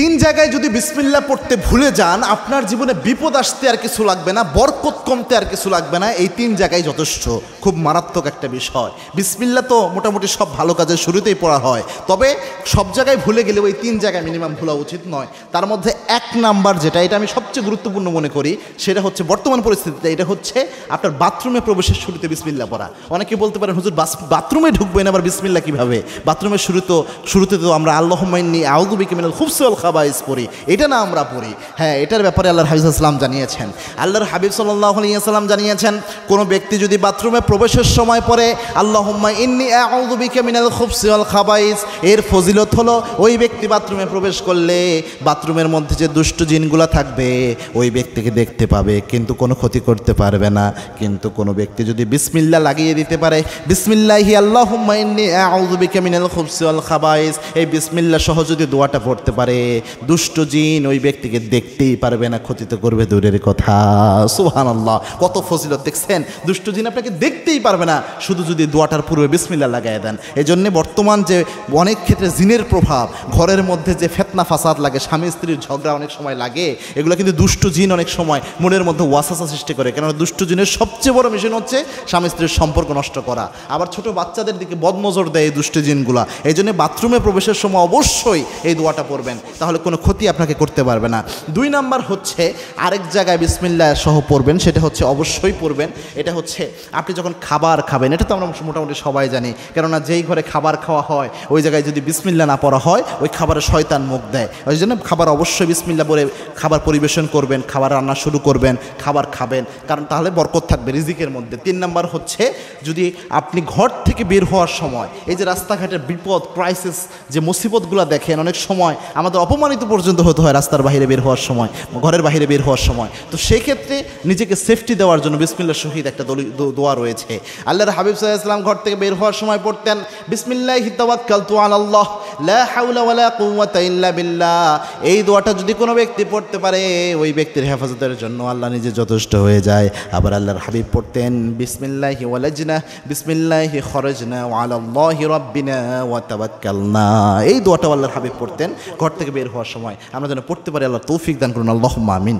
তিন জায়গায় যদি বিসমিল্লাহ পড়তে ভুলে যান, আপনার জীবনে বিপদ আসতে আর কিছু লাগবে না, বরকত কমতে আর কিছু লাগবে না। এই তিন জায়গায় যথেষ্ট। খুব মারাত্মক একটা বিষয়। বিসমিল্লাহ তো মোটামুটি সব ভালো কাজের শুরুতেই পড়া হয়, তবে সব জায়গায় ভুলে গেলেও এই তিন জায়গায় মিনিমাম ভুলা উচিত নয়। তার মধ্যে এক নাম্বার যেটা, এটা আমি সবচেয়ে গুরুত্বপূর্ণ মনে করি, সেটা হচ্ছে বর্তমান পরিস্থিতিতে এটা হচ্ছে আপনার বাথরুমে প্রবেশের শুরুতে বিসমিল্লাহ পড়া। অনেকে বলতে পারেন, হুজুর বাথরুমে ঢুকবেন আবার বিসমিল্লাহ কিভাবে? বাথরুমের শুরুতে তো আমরা আল্লাহুম্মা ইন্নী আউযু বিকা মিনাল খুবসি ওয়াল খাবাইস পড়ি, এটা না আমরা পড়ি। হ্যাঁ, এটার ব্যাপারে আল্লাহর হাবিব সাল্লাল্লাহু আলাইহি ওয়াসাল্লাম জানিয়েছেন। আল্লাহর হাবিব সাল্লাল্লাহু আলাইহি ওয়াসাল্লাম জানিয়েছেন, কোনো ব্যক্তি যদি বাথরুমে প্রবেশের সময় পড়ে আল্লাহুম্মা ইন্নী আউযু বিকা মিনাল খুবসি ওয়াল খাবাইস, এর ফজিলত হলো ওই ব্যক্তি বাথরুমে প্রবেশ করলে বাথরুমের মধ্যে যে দুষ্ট জিনগুলো থাকবে ওই ব্যক্তিকে দেখতে পাবে, কিন্তু কোনো ক্ষতি করতে পারবে না। কিন্তু কোনো ব্যক্তি যদি বিসমিল্লাহ লাগিয়ে দিতে পারে, বিসমিল্লাহি আল্লাহুম্মা ইন্নী আউযু বিকা মিনাল খুবসি ওয়াল খাবাইস, এই বিসমিল্লাহ সহ যদি দোয়াটা পড়তে পারে, দুষ্ট জিন ওই ব্যক্তিকে দেখতেই পারবে না, ক্ষতি তো করবে দূরের কথা। সুবহানাল্লাহ, কত ফজিলত দেখছেন! দুষ্ট জিন আপনাকে দেখতেই পারবে না, শুধু যদি দোয়াটার পূর্বে বিসমিল্লাহ লাগায় দেন। এই জন্যে বর্তমান যে অনেক ক্ষেত্রে জিনের প্রভাব, ঘরের মধ্যে যে ফিতনা ফাসাদ লাগে, স্বামী স্ত্রীর ঝগড়া অনেক সময় লাগে, এগুলো কিন্তু দুষ্ট জিন অনেক সময় মনের মধ্যে ওয়াসওয়াসা সৃষ্টি করে। কেননা দুষ্ট জিনের সবচেয়ে বড় মিশন হচ্ছে স্বামী স্ত্রীর সম্পর্ক নষ্ট করা। আবার ছোট বাচ্চাদের দিকে বদনজর দেয় এই দুষ্ট জিনগুলা। এই জন্য বাথরুমে প্রবেশের সময় অবশ্যই এই দোয়াটা পড়বেন, তাহলে কোনো ক্ষতি আপনাকে করতে পারবে না। দুই নাম্বার হচ্ছে আরেক জায়গায় বিসমিল্লাহ সহ পড়বেন, সেটা হচ্ছে অবশ্যই পড়বেন। এটা হচ্ছে আপনি যখন খাবার খাবেন, এটা তো আমরা মোটামুটি সবাই জানি, কেননা যেই ঘরে খাবার খাওয়া হয় ওই জায়গায় যদি বিসমিল্লাহ না পড়া হয় ওই খাবারে শয়তান মুখ দেয়। ওই জন্য খাবার অবশ্যই বিসমিল্লাহ বলে খাবার পরিবেশন করবেন, খাবার রান্না শুরু করবেন, খাবার খাবেন, কারণ তাহলে বরকত থাকবে রিজিকের মধ্যে। তিন নাম্বার হচ্ছে যদি আপনি ঘর থেকে বের হওয়ার সময়, এই যে রাস্তাঘাটের বিপদ ক্রাইসিস যে মুসিবতগুলো দেখেন, অনেক সময় আমাদের অপমানিত পর্যন্ত হতে হয় রাস্তার বাইরে বের হওয়ার সময়, ঘরের বাইরে বের হওয়ার সময়। তো সেই ক্ষেত্রে নিজেকে সেফটি দেওয়ার জন্য বিসমিল্লাহ শহীদ একটা দোয়া রয়েছে। আল্লাহর হাবিব সাল্লাল্লাহু আলাইহি ওয়াসাল্লাম ঘর থেকে বের হওয়ার সময় পড়তেন, বিসমিল্লাহি তাওয়াক্কালতু আলাল্লাহ লা হাওলা ওয়ালা কুওয়াতা ইল্লা বিল্লাহ। এই দোয়াটা যদি কোনো ব্যক্তি পড়তে পারে, ওই ব্যক্তির হেফাজতের জন্য আল্লাহ নিজে যথেষ্ট হয়ে যায়। আবার আল্লাহর হাবিব পড়তেন, বিসমিল্লাহি ওয়ালাজনা বিসমিল্লাহি খরাজনা ওয়া আলাল্লাহি রাব্বিনা ওয়া তাওয়াক্কালনা। এই দোয়াটা আল্লাহর হাবিব পড়তেন ঘর থেকে বের হওয়ার সময়। আমরা যেন পড়তে পারি, আল্লাহ তৌফিক দান করুন, আল্লাহুম্মা আমিন।